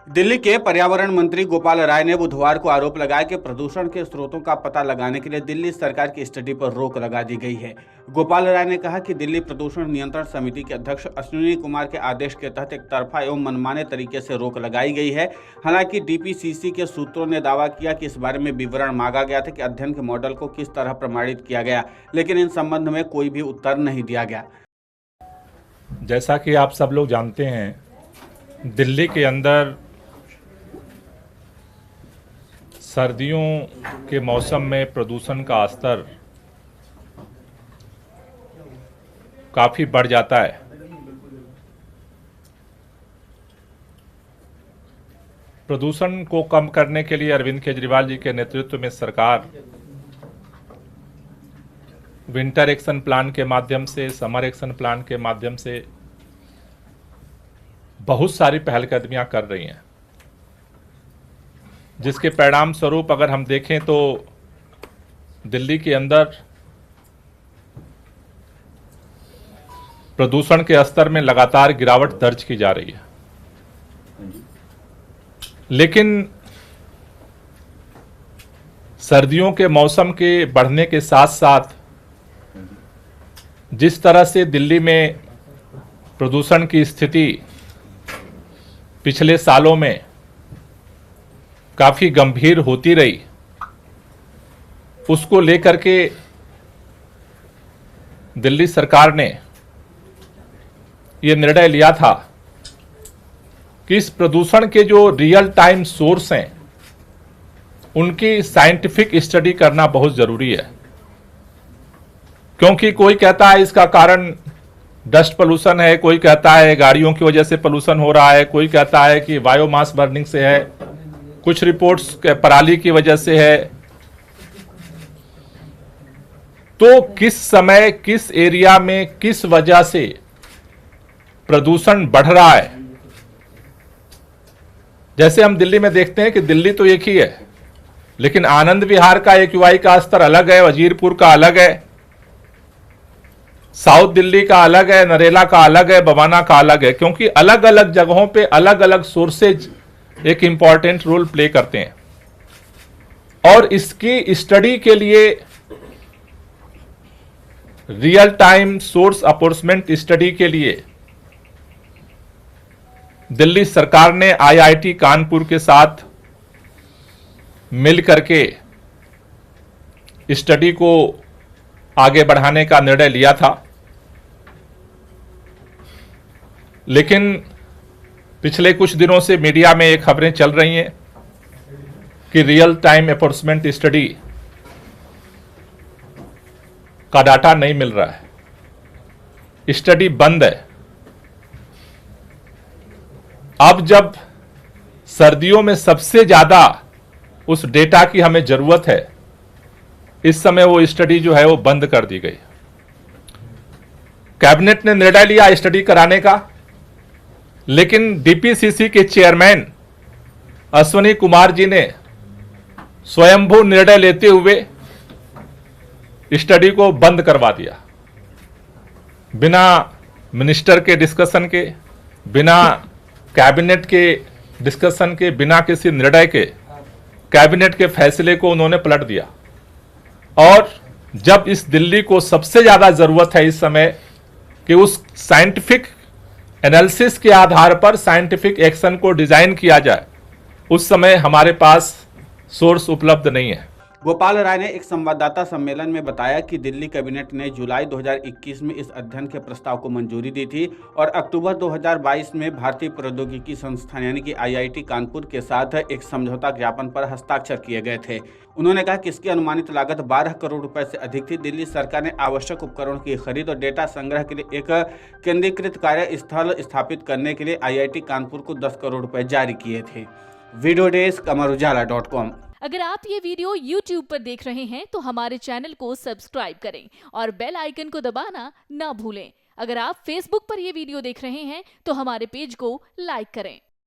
दिल्ली के पर्यावरण मंत्री गोपाल राय ने बुधवार को आरोप लगाया कि प्रदूषण के स्रोतों का पता लगाने के लिए दिल्ली सरकार की स्टडी पर रोक लगा दी गई है। गोपाल राय ने कहा कि दिल्ली प्रदूषण नियंत्रण समिति के अध्यक्ष अश्विनी कुमार के आदेश के तहत एक तरफा एवं मनमाने तरीके से रोक लगाई गई है। हालांकि डीपीसीसी के सूत्रों ने दावा किया कि इस बारे में विवरण मांगा गया था कि अध्ययन के मॉडल को किस तरह प्रमाणित किया गया, लेकिन इन संबंध में कोई भी उत्तर नहीं दिया गया। जैसा कि आप सब लोग जानते हैं, दिल्ली के अंदर सर्दियों के मौसम में प्रदूषण का स्तर काफ़ी बढ़ जाता है। प्रदूषण को कम करने के लिए अरविंद केजरीवाल जी के नेतृत्व में सरकार विंटर एक्शन प्लान के माध्यम से, समर एक्शन प्लान के माध्यम से बहुत सारी पहलकदमियां कर रही हैं, जिसके परिणाम स्वरूप अगर हम देखें तो दिल्ली के अंदर प्रदूषण के स्तर में लगातार गिरावट दर्ज की जा रही है। लेकिन सर्दियों के मौसम के बढ़ने के साथ साथ जिस तरह से दिल्ली में प्रदूषण की स्थिति पिछले सालों में काफ़ी गंभीर होती रही, उसको लेकर के दिल्ली सरकार ने ये निर्णय लिया था कि इस प्रदूषण के जो रियल टाइम सोर्स हैं उनकी साइंटिफिक स्टडी करना बहुत ज़रूरी है। क्योंकि कोई कहता है इसका कारण डस्ट पोल्यूशन है, कोई कहता है गाड़ियों की वजह से पोल्यूशन हो रहा है, कोई कहता है कि बायोमास बर्निंग से है, कुछ रिपोर्ट्स पराली की वजह से है। तो किस समय, किस एरिया में, किस वजह से प्रदूषण बढ़ रहा है? जैसे हम दिल्ली में देखते हैं कि दिल्ली तो एक ही है, लेकिन आनंद विहार का एक्यूआई का स्तर अलग है, वजीरपुर का अलग है, साउथ दिल्ली का अलग है, नरेला का अलग है, बवाना का अलग है, क्योंकि अलग अलग जगहों पे अलग अलग सोर्सेज एक इंपॉर्टेंट रोल प्ले करते हैं। और इसकी स्टडी के लिए रियल टाइम सोर्स अपॉर्चमेंट स्टडी के लिए दिल्ली सरकार ने आईआईटी कानपुर के साथ मिल करके स्टडी को आगे बढ़ाने का निर्णय लिया था। लेकिन पिछले कुछ दिनों से मीडिया में ये खबरें चल रही हैं कि रियल टाइम एनफोर्समेंट स्टडी का डाटा नहीं मिल रहा है, स्टडी बंद है। अब जब सर्दियों में सबसे ज्यादा उस डेटा की हमें जरूरत है, इस समय वो स्टडी जो है वो बंद कर दी गई। कैबिनेट ने निर्णय लिया स्टडी कराने का, लेकिन डीपीसीसी के चेयरमैन अश्विनी कुमार जी ने स्वयंभू निर्णय लेते हुए स्टडी को बंद करवा दिया। बिना मिनिस्टर के डिस्कशन के, बिना कैबिनेट के डिस्कशन के, बिना किसी निर्णय के कैबिनेट के फैसले को उन्होंने पलट दिया। और जब इस दिल्ली को सबसे ज्यादा जरूरत है इस समय कि उस साइंटिफिक एनालिसिस के आधार पर साइंटिफिक एक्शन को डिजाइन किया जाए, उस समय हमारे पास सोर्स उपलब्ध नहीं है। गोपाल राय ने एक संवाददाता सम्मेलन में बताया कि दिल्ली कैबिनेट ने जुलाई 2021 में इस अध्ययन के प्रस्ताव को मंजूरी दी थी और अक्टूबर 2022 में भारतीय प्रौद्योगिकी संस्थान यानी कि आईआईटी कानपुर के साथ एक समझौता ज्ञापन पर हस्ताक्षर किए गए थे। उन्होंने कहा कि इसकी अनुमानित लागत 12 करोड़ रुपए से अधिक थी। दिल्ली सरकार ने आवश्यक उपकरणों की खरीद और डेटा संग्रह के लिए एक केंद्रीकृत कार्यस्थल स्थापित करने के लिए आईआईटी कानपुर को 10 करोड़ रुपए जारी किए थे। Video desk amarujala.com। अगर आप ये वीडियो YouTube पर देख रहे हैं तो हमारे चैनल को सब्सक्राइब करें और बेल आइकन को दबाना ना भूलें। अगर आप Facebook पर ये वीडियो देख रहे हैं तो हमारे पेज को लाइक करें।